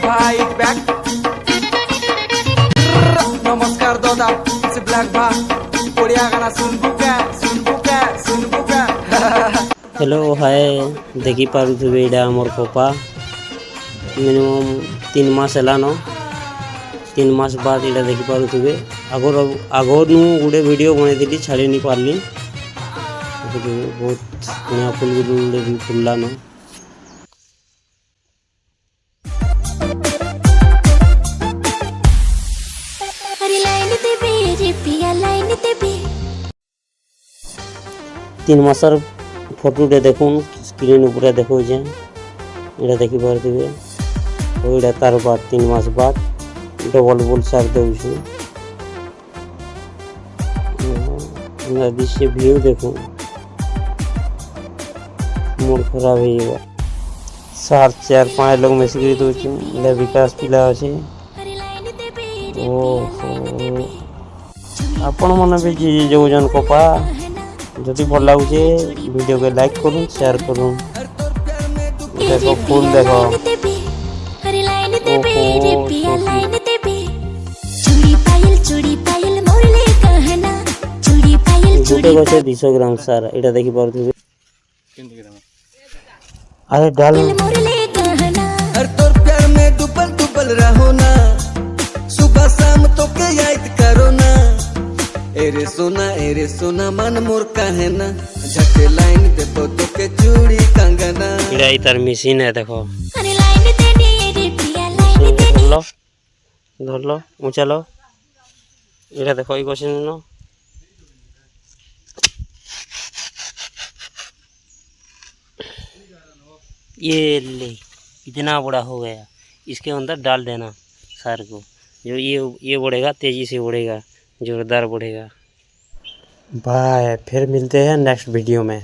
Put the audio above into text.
भाई बैक नमस्कार दादा इट्स ब्लैक भाई बढ़िया गाना सुनबू क्या हेलो हाय देखी पारुथबे एटा आमर कोपा मिनिमम 3 मास हेलानो 3 मास बाद एटा देखी पारुथबे आगोर नु गुडे वीडियो बनेइली छाड़ी नहीं पारली बहुत बढ़िया फूल गुडे भी फुल्लानो तीन मासर फोटो देखुन स्क्रीन ऊपर देखो ये देखी पारे ओटा तार बाद 3 मास बाद डबल बोल सार दे दृश्य व्यू देखो मूड खराब है 4-5 लोग मेसिक दे विकास पिला अच्छे आपण मन भी जी जो कोपा जदि भल लगे वीडियो के लाइक करूँ शेयर करूँ देखो फूल देखो गोटे गचे 200 ग्राम सार एटा देखी पारे अरे डाल तोर प्यार में डुबल रहो ना सुबह शाम तो के याद करो ना एरे सोना मन मोर काहे ना झटे लाइन दे तो के चूड़ी कंगना इड़ा इधर मशीन है देखो धर लो ऊंचा लो इड़ा देखो ई मशीन नो ये ले इतना बड़ा हो गया इसके अंदर डाल देना सार को जो ये बढ़ेगा तेजी से बढ़ेगा जोरदार बढ़ेगा। बाय फिर मिलते हैं नेक्स्ट वीडियो में।